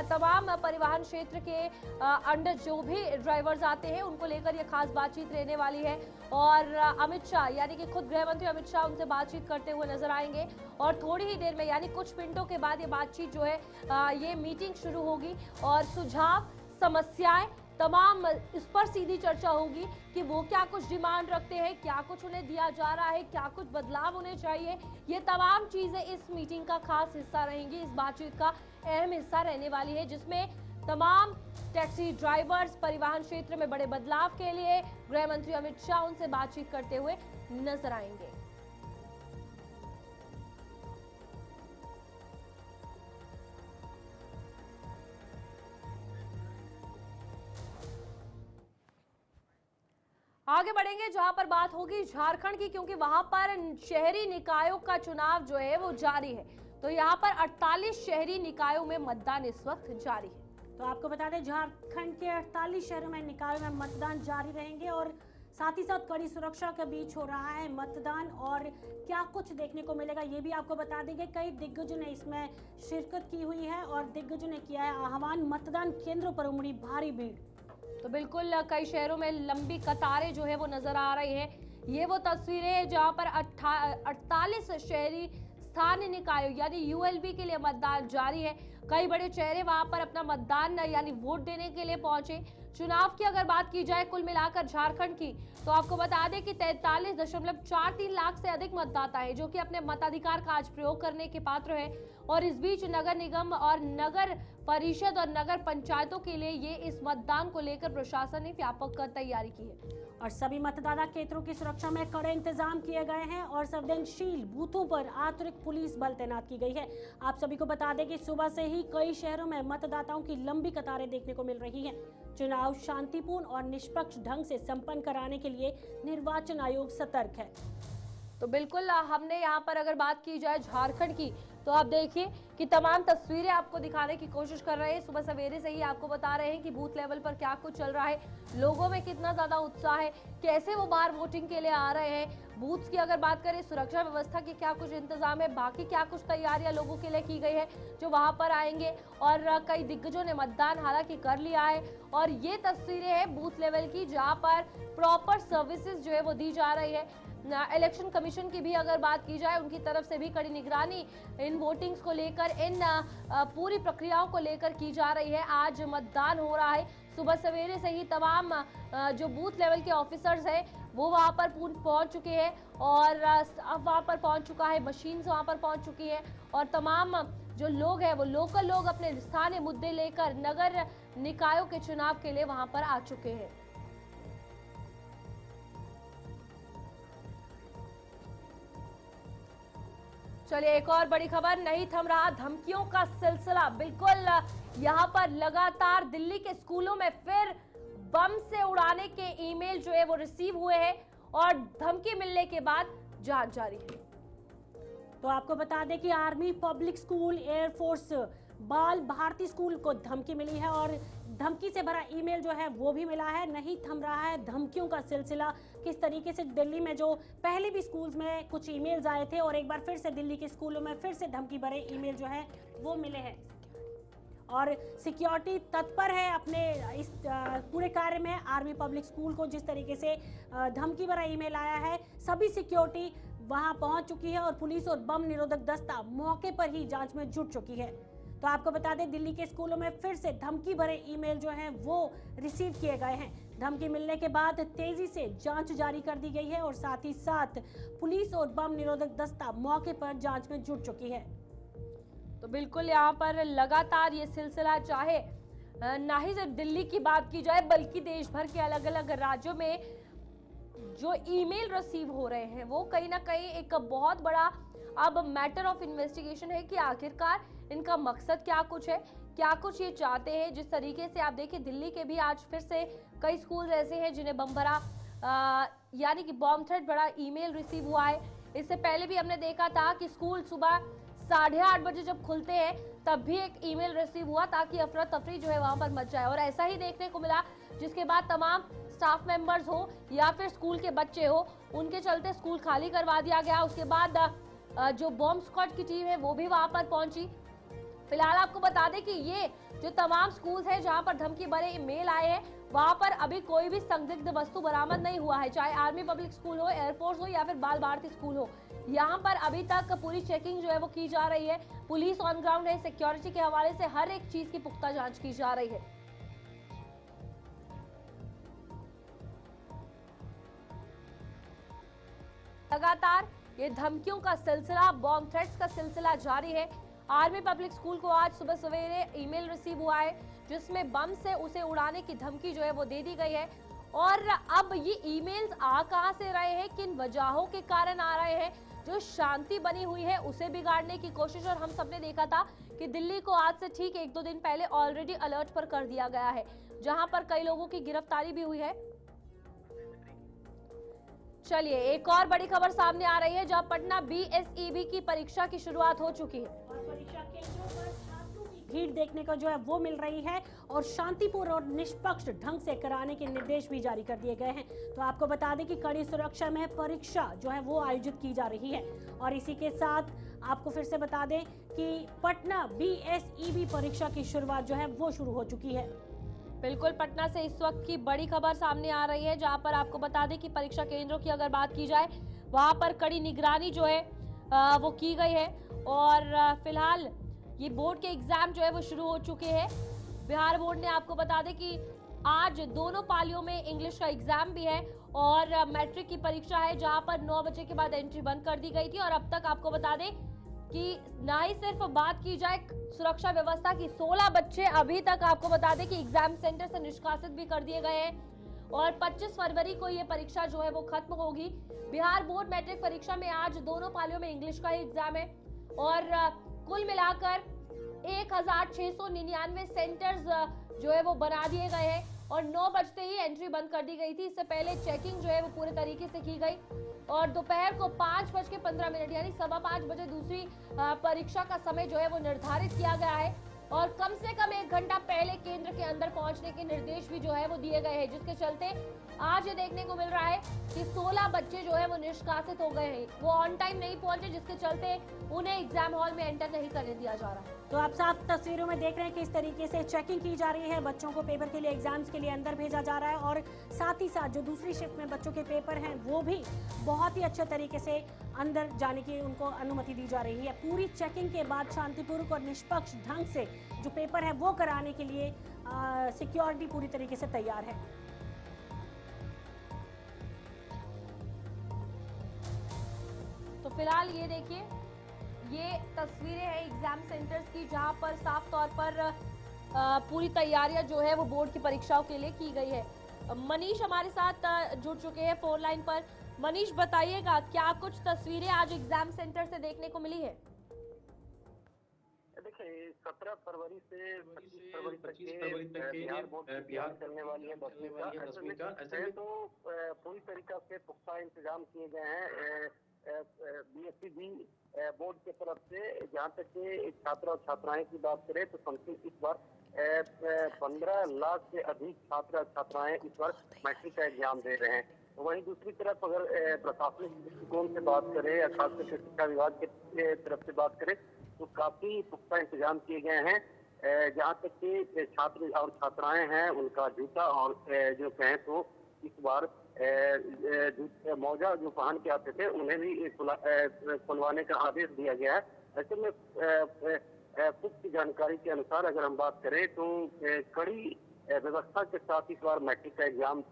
तमाम परिवहन क्षेत्र के अंडर जो भी ड्राइवर्स आते हैं उनको लेकर ये खास बातचीत रहने वाली है। और अमित शाह यानी कि खुद गृह मंत्री अमित शाह उनसे बातचीत करते हुए नजर आएंगे और थोड़ी ही देर में यानी कुछ मिनटों के बाद ये बातचीत जो है ये मीटिंग शुरू होगी और सुझाव, समस्याएं, तमाम इस पर सीधी चर्चा होगी कि वो क्या कुछ डिमांड रखते हैं, क्या कुछ उन्हें दिया जा रहा है, क्या कुछ बदलाव होने चाहिए। ये तमाम चीजें इस मीटिंग का खास हिस्सा रहेंगी, इस बातचीत का अहम हिस्सा रहने वाली है, जिसमें तमाम टैक्सी ड्राइवर्स परिवहन क्षेत्र में बड़े बदलाव के लिए गृह मंत्री अमित शाह उनसे बातचीत करते हुए नजर आएंगे। आगे बढ़ेंगे जहां पर बात होगी झारखंड की, क्योंकि वहां पर शहरी निकायों का चुनाव जो है वो जारी है। तो यहां पर 48 शहरी निकायों में मतदान इस वक्त जारी है। तो आपको बता दें झारखंड के 48 शहरों में निकायों में मतदान जारी रहेंगे और साथ ही साथ कड़ी सुरक्षा के बीच हो रहा है मतदान। और क्या कुछ देखने को मिलेगा ये भी आपको बता देंगे। कई दिग्गजों ने इसमें शिरकत की हुई है और दिग्गजों ने किया है आह्वान, मतदान केंद्रों पर उमड़ी भारी भीड़। तो बिल्कुल कई शहरों में लंबी कतारें जो है वो नजर आ रही है। ये वो तस्वीरें हैं जहां पर 48 शहरी स्थानीय निकायों यानी यूएलबी के लिए मतदान जारी है। कई बड़े चेहरे वहां पर अपना मतदान यानी वोट देने के लिए पहुंचे। चुनाव की अगर बात की जाए कुल मिलाकर झारखंड की, तो आपको बता दें कि 43.43 लाख से अधिक मतदाता है जो कि अपने मताधिकार का आज प्रयोग करने के पात्र है। और इस बीच नगर निगम और नगर परिषद और नगर पंचायतों के लिए ये इस मतदान को लेकर प्रशासन ने व्यापक तैयारी की है। और सभी मतदाता केंद्रों की सुरक्षा में कड़े इंतजाम किए गए हैं और संवेदनशील बूथों पर अतिरिक्त पुलिस बल तैनात की गई है। आप सभी को बता दें कि सुबह से ही कई शहरों में मतदाताओं की लंबी कतारें देखने को मिल रही हैं। चुनाव शांतिपूर्ण और निष्पक्ष ढंग से संपन्न कराने के लिए निर्वाचन आयोग सतर्क है। तो बिल्कुल हमने यहाँ पर अगर बात की जाए झारखंड की, तो आप देखिए कि तमाम तस्वीरें आपको दिखाने की कोशिश कर रहे हैं। सुबह सवेरे से ही आपको बता रहे हैं कि बूथ लेवल पर क्या कुछ चल रहा है, लोगों में कितना ज्यादा उत्साह है, कैसे वो बाहर वोटिंग के लिए आ रहे हैं। बूथ की अगर बात करें, सुरक्षा व्यवस्था की क्या कुछ इंतजाम है, बाकी क्या कुछ तैयारियां लोगों के लिए की गई है जो वहां पर आएंगे। और कई दिग्गजों ने मतदान हालांकि कर लिया है। और ये तस्वीरें हैं बूथ लेवल की जहाँ पर प्रॉपर सर्विसेज जो है वो दी जा रही है। इलेक्शन कमीशन की भी अगर बात की जाए, उनकी तरफ से भी कड़ी निगरानी इन वोटिंग्स को लेकर, इन पूरी प्रक्रियाओं को लेकर की जा रही है। आज मतदान हो रहा है। सुबह सवेरे से ही तमाम जो बूथ लेवल के ऑफिसर्स हैं वो वहां पर पहुंच चुके हैं और वहां पर पहुंच चुका है, मशीन वहां पर पहुंच चुकी है और तमाम जो लोग हैं वो लोकल लोग अपने स्थानीय मुद्दे लेकर नगर निकायों के चुनाव के लिए वहां पर आ चुके हैं। चलिए एक और बड़ी खबर, नहीं थम रहा धमकियों का सिलसिला। बिल्कुल यहाँ पर लगातार दिल्ली के स्कूलों में फिर बम से उड़ाने के ईमेल जो है वो रिसीव हुए हैं और धमकी मिलने के बाद जांच जारी है। तो आपको बता दें कि आर्मी पब्लिक स्कूल, एयरफोर्स, बाल भारती स्कूल को धमकी मिली है और धमकी से भरा ईमेल जो है वो भी मिला है। नहीं थम रहा है धमकियों का सिलसिला। किस तरीके से दिल्ली में जो पहले भी स्कूल्स में कुछ ईमेल्स आए थे और एक बार फिर से दिल्ली के स्कूलों में फिर से धमकी भरे ईमेल जो है वो मिले हैं और सिक्योरिटी तत्पर है अपने इस पूरे कार्य में। आर्मी पब्लिक स्कूल को जिस तरीके से धमकी भरा ईमेल आया है, सभी सिक्योरिटी वहां पहुंच चुकी है और पुलिस और बम निरोधक दस्ता मौके पर ही जांच में जुट चुकी है। तो आपको बता दें दिल्ली के स्कूलों में फिर से धमकी भरे ईमेल जो हैं वो रिसीव किए गए हैं। धमकी मिलने के बाद तेजी से जांच जारी कर दी गई है और साथ ही साथ पुलिस और बम निरोधक दस्ता मौके पर जांच में जुट चुकी है। तो बिल्कुल यहाँ पर लगातार ये सिलसिला, चाहे ना ही सिर्फ दिल्ली की बात की जाए बल्कि देश भर के अलग अलग राज्यों में जो ईमेल रिसीव हो रहे हैं वो कहीं ना कहीं एक बहुत बड़ा अब मैटर ऑफ इन्वेस्टिगेशन है कि आखिरकार इनका मकसद क्या कुछ है, क्या कुछ ये चाहते हैं। जिस तरीके से आप देखिए दिल्ली के भी आज फिर से कई स्कूल ऐसे हैं जिन्हें बम भरा यानी कि बॉम्ब थ्रेट बड़ा ईमेल रिसीव हुआ है। इससे पहले भी हमने देखा था कि स्कूल सुबह 8:30 बजे जब खुलते हैं तब भी एक ईमेल रिसीव हुआ ताकि अफरा तफरी जो है वहां पर मच जाए और ऐसा ही देखने को मिला, जिसके बाद तमाम स्टाफ मेंबर्स हो या फिर स्कूल के बच्चे हो उनके चलते स्कूल खाली करवा दिया गया। उसके बाद जो बॉम्ब स्क्वाड की टीम है वो भी वहां पर पहुंची। फिलहाल आपको बता दें कि ये जो तमाम स्कूल्स हैं जहां पर धमकी भरे मेल आए हैं वहां पर अभी कोई भी संदिग्ध वस्तु बरामद नहीं हुआ है, चाहे आर्मी पब्लिक स्कूल हो, एयरफोर्स हो या फिर बाल भारती स्कूल हो। यहाँ पर अभी तक पूरी चेकिंग जो है वो की जा रही है। पुलिस ऑन ग्राउंड है, सिक्योरिटी के हवाले से हर एक चीज की पुख्ता जांच की जा रही है। लगातार ये धमकियों का सिलसिला, बॉम्ब थ्रेट्स का सिलसिला जारी है। आर्मी पब्लिक स्कूल को आज सुबह सवेरे ईमेल रिसीव हुआ है जिसमें बम से उसे उड़ाने की धमकी जो है वो दे दी गई है। और अब ये ईमेल्स आ कहां से रहे हैं, किन वजहों के कारण आ रहे हैं, जो शांति बनी हुई है उसे बिगाड़ने की कोशिश। और हम सबने देखा था कि दिल्ली को आज से ठीक 1-2 दिन पहले ऑलरेडी अलर्ट पर कर दिया गया है, जहां पर कई लोगों की गिरफ्तारी भी हुई है। चलिए एक और बड़ी खबर सामने आ रही है, जहां पटना BSEB की परीक्षा की शुरुआत हो चुकी है और परीक्षा केंद्रों पर छात्रों की भीड़ देखने को जो है वो मिल रही है और शांतिपूर्ण और निष्पक्ष ढंग से कराने के निर्देश भी जारी कर दिए गए हैं। तो आपको बता दें कि कड़ी सुरक्षा में परीक्षा जो है वो आयोजित की जा रही है। और इसी के साथ आपको फिर से बता दें कि पटना BSEB परीक्षा की शुरुआत जो है वो शुरू हो चुकी है। बिल्कुल, पटना से इस वक्त की बड़ी खबर सामने आ रही है, जहां पर आपको बता दें कि परीक्षा केंद्रों की अगर बात की जाए, वहां पर कड़ी निगरानी जो है वो की गई है। और फिलहाल ये बोर्ड के एग्जाम जो है वो शुरू हो चुके हैं। बिहार बोर्ड ने आपको बता दें कि आज दोनों पालियों में इंग्लिश का एग्जाम भी है और मैट्रिक की परीक्षा है, जहां पर 9 बजे के बाद एंट्री बंद कर दी गई थी। और अब तक आपको बता दें कि ना ही सिर्फ बात की जाए सुरक्षा व्यवस्था की, 16 बच्चे अभी तक आपको बता दें कि एग्जाम सेंटर से निष्कासित भी कर दिए गए हैं और 25 फरवरी को ये परीक्षा जो है वो खत्म होगी। बिहार बोर्ड मैट्रिक परीक्षा में आज दोनों पालियों में इंग्लिश का ही एग्जाम है और कुल मिलाकर 1699 सेंटर्स जो है वो बना दिए गए हैं और 9 बजते ही एंट्री बंद कर दी गई थी। इससे पहले चेकिंग जो है वो पूरे तरीके से की गई और दोपहर को 5:15 यानी 5:15 बजे दूसरी परीक्षा का समय जो है वो निर्धारित किया गया है और कम से कम 1 घंटा पहले केंद्र के अंदर पहुंचने के निर्देश भी जो है वो दिए गए हैं, जिसके चलते आज ये देखने को मिल रहा है कि 16 बच्चे जो है वो निष्कासित हो गए हैं। वो ऑन टाइम नहीं पहुंचे, जिसके चलते उन्हें एग्जाम हॉल में एंटर नहीं करने दिया जा रहा है। तो आप साफ तस्वीरों में देख रहे हैं कि इस तरीके से चेकिंग की जा रही है, बच्चों को पेपर के लिए, एग्जाम्स के लिए अंदर भेजा जा रहा है और साथ ही साथ जो दूसरी शिफ्ट में बच्चों के पेपर हैं वो भी बहुत ही अच्छे तरीके से अंदर जाने की उनको अनुमति दी जा रही है। पूरी चेकिंग के बाद शांतिपूर्वक और निष्पक्ष ढंग से जो पेपर है वो कराने के लिए सिक्योरिटी पूरी तरीके से तैयार है। तो फिलहाल ये देखिए, ये तस्वीरें हैं एग्जाम सेंटर्स की, जहां पर साफ तौर पर पूरी तैयारियां जो है वो बोर्ड की परीक्षाओं के लिए की गई है। मनीष हमारे साथ जुड़ चुके हैं फोन लाइन पर। मनीष बताइएगा, क्या कुछ तस्वीरें आज एग्जाम सेंटर से देखने को मिली है? देखिए 17 फरवरी से 25 फरवरी तक के बिहार बोर्ड बिहार चलने वाली है 10वीं का। ऐसे तो पूरी तरीका से पुख्ता इंतजाम किए गए हैं BSEB बोर्ड की तरफ से। जहाँ तक कि छात्र और छात्राएं की बात करें तो समथिंग इस बार 15 लाख से अधिक छात्र छात्राएं इस बार मैट्रिक का एग्जाम दे रहे हैं। वहीं दूसरी तरफ अगर प्रशासनिक दृष्टिकोण से बात करें या खासकर शिक्षा विभाग के तरफ से बात करें तो काफी पुख्ता इंतजाम किए गए हैं। जहाँ तक कि छात्र और छात्राएं हैं उनका जूता और जो कहें तो इस बार मौजा जो पहन के आते थे उन्हें भी खुलवाने का आदेश दिया गया है। ऐसे में पुख्त जानकारी के अनुसार अगर हम बात करें तो कड़ी व्यवस्था के साथ इस बार मैट्रिक का एग्जाम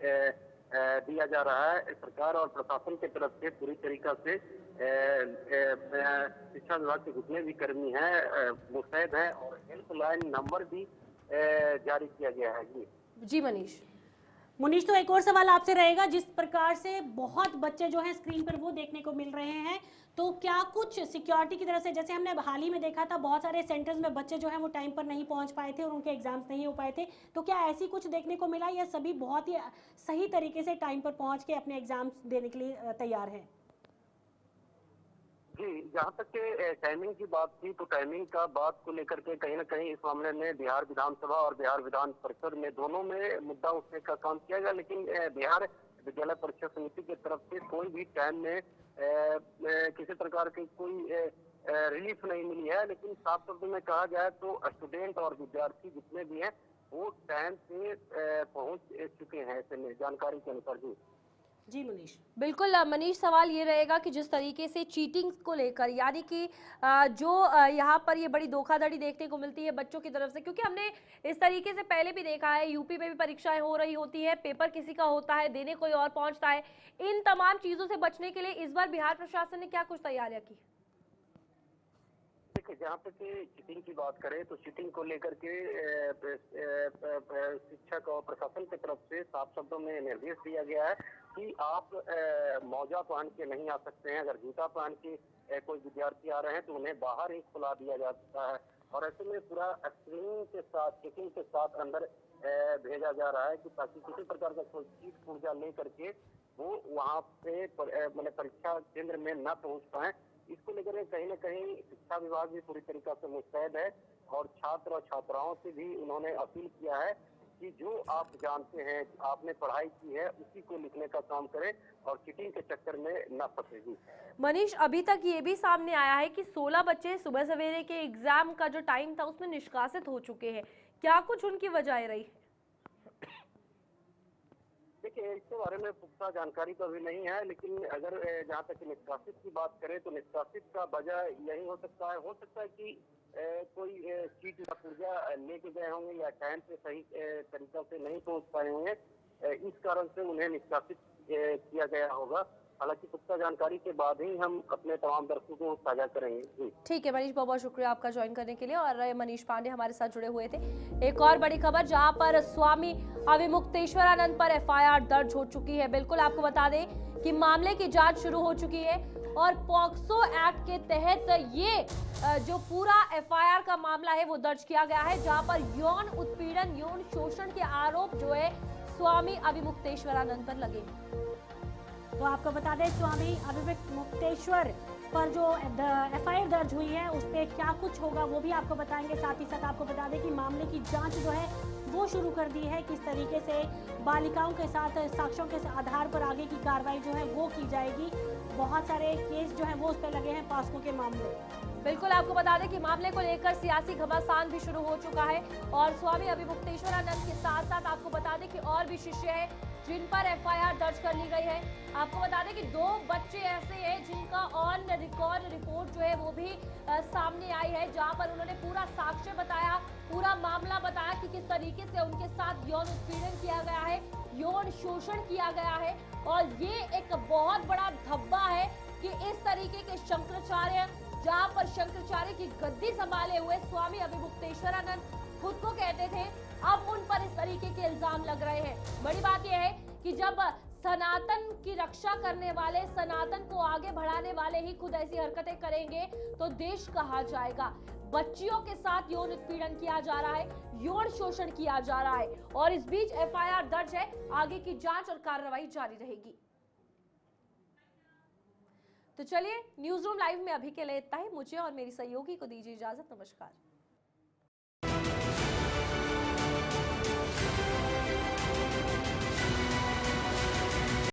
दिया जा रहा है। सरकार और प्रशासन की तरफ से पूरी तरीका से शिक्षा विभाग के जितने भी कर्मी हैं मुस्तैद हैं और हेल्पलाइन नंबर भी जारी किया गया है। जी मनीष, तो एक और सवाल आपसे रहेगा, जिस प्रकार से बहुत बच्चे जो हैं स्क्रीन पर वो देखने को मिल रहे हैं, तो क्या कुछ सिक्योरिटी की तरफ से, जैसे हमने हाल ही में देखा था बहुत सारे सेंटर्स में बच्चे जो हैं वो टाइम पर नहीं पहुंच पाए थे और उनके एग्जाम्स नहीं हो पाए थे, तो क्या ऐसी कुछ देखने को मिला या सभी बहुत ही सही तरीके से टाइम पर पहुंच के अपने एग्जाम्स देने के लिए तैयार हैं? जी, जहाँ तक के टाइमिंग की बात थी तो टाइमिंग का बात को लेकर के कहीं ना कहीं इस मामले में बिहार विधानसभा और बिहार विधान परिषद में दोनों में मुद्दा उठने का काम किया गया, लेकिन बिहार विद्यालय परीक्षा समिति की तरफ से कोई भी टाइम में किसी प्रकार की कोई रिलीफ नहीं मिली है। लेकिन साफ शब्दों में कहा जाए तो स्टूडेंट और विद्यार्थी जितने भी हैं वो टाइम से पहुंच चुके हैं, ऐसे में जानकारी के अनुसार। जी जी मनीष। बिल्कुल मनीष, सवाल ये रहेगा कि जिस तरीके से चीटिंग को लेकर, यानी कि जो यहाँ पर ये बड़ी धोखाधड़ी देखने को मिलती है बच्चों की तरफ से, क्योंकि हमने इस तरीके से पहले भी देखा है, यूपी में भी परीक्षाएं हो रही होती है, पेपर किसी का होता है, देने कोई और पहुंचता है। इन तमाम चीजों से बचने के लिए इस बार बिहार प्रशासन ने क्या कुछ तैयारियां की? देखिए, जहाँ तक चीटिंग की बात करें तो चीटिंग को लेकर के शिक्षक और प्रशासन की तरफ से साफ शब्दों में निर्देश दिया गया है कि आप मौजा पहन के नहीं आ सकते हैं। अगर जूता पहन के कोई विद्यार्थी आ रहे हैं तो उन्हें बाहर ही खुला दिया जाता है, और ऐसे में पूरा स्क्रीनिंग के साथ, चेकिंग के साथ अंदर भेजा जा रहा है कि ताकि किसी प्रकार का कोई चीट पुर्जा ले करके वो वहाँ पे मतलब परीक्षा केंद्र में न पहुँच पाए। इसको लेकर कहीं न कहीं शिक्षा विभाग भी पूरी तरीके से मुस्तैद है, और छात्र और छात्राओं से भी उन्होंने अपील किया है कि जो आप जानते हैं, आपने पढ़ाई की है, उसी को लिखने का काम करें और चीटिंग के चक्कर में न फंसेगी। मनीष, अभी तक ये भी सामने आया है कि 16 बच्चे सुबह सवेरे के एग्जाम का जो टाइम था उसमें निष्कासित हो चुके हैं। क्या कुछ उनकी वजह रही? देखिए, इसके बारे में पुख्ता जानकारी तो अभी नहीं है, लेकिन अगर जहाँ तक निष्कासित की बात करें तो निष्कासित का वजह यही हो सकता है कि कोई चीट या पुर्जा लेके गए होंगे या टाइम पे सही तरीका से नहीं पहुंच पाए होंगे, इस कारण से उन्हें निष्कासित किया गया होगा। हालांकि पुख्ता जानकारी के बाद ही हम अपने तमाम दर्शकों को साझा करेंगे। जी ठीक है मनीष, बहुत बहुत शुक्रिया आपका ज्वाइन करने के लिए। और मनीष पांडे हमारे साथ जुड़े हुए थे। एक और बड़ी खबर, जहां पर स्वामी अविमुक्तेश्वरानंद पर एफआईआर दर्ज हो चुकी है। बिल्कुल आपको बता दें कि मामले की जांच शुरू हो चुकी है, और पॉक्सो एक्ट के तहत ये जो पूरा एफआईआर का मामला है वो दर्ज किया गया है, जहां पर यौन उत्पीड़न, यौन शोषण के आरोप जो है स्वामी अविमुक्तेश्वरानंद पर लगे। तो आपको बता दें, स्वामी अविमुक्तेश्वर पर जो एफआईआर दर्ज हुई है उस पर क्या कुछ होगा वो भी आपको बताएंगे। साथ ही साथ आपको बता दें कि मामले की जांच जो है वो शुरू कर दी है। किस तरीके से बालिकाओं के साथ साक्ष्यों के आधार पर आगे की कार्रवाई जो है वो की जाएगी। बहुत सारे केस जो है वो उस पर लगे हैं, पॉक्सो के मामले। बिल्कुल आपको बता दें कि मामले को लेकर सियासी घमासान भी शुरू हो चुका है, और स्वामी अविमुक्तेश्वरानंद के साथ साथ आपको बता दें कि और भी शिष्य हैं जिन पर एफआईआर दर्ज कर ली गई है। आपको बता दें कि 2 बच्चे ऐसे हैं जिनका ऑन रिकॉर्ड रिपोर्ट जो है वो भी सामने आई है, जहां पर उन्होंने पूरा साक्ष्य बताया, पूरा मामला बताया कि किस तरीके से उनके साथ यौन उत्पीड़न किया गया है, यौन शोषण किया गया है। और ये एक बहुत बड़ा धब्बा है कि इस तरीके के शंकराचार्य, जहां पर शंकराचार्य की गद्दी संभाले हुए स्वामी अविमुक्तेश्वरानंद खुद को कहते थे, अब उन पर इस तरीके के इल्जाम लग रहे हैं। बड़ी बात यह है कि जब सनातन की रक्षा करने वाले, सनातन को आगे बढ़ाने वाले ही खुद ऐसी हरकतें करेंगे तो देश कहाँ जाएगा। बच्चियों के साथ यौन उत्पीड़न किया जा रहा है, यौन शोषण किया जा रहा है, और इस बीच एफआईआर दर्ज है। आगे की जांच और कार्रवाई जारी रहेगी। तो चलिए, न्यूज रूम लाइव में अभी के लिए इतना ही। मुझे और मेरी सहयोगी को दीजिए इजाजत। नमस्कार।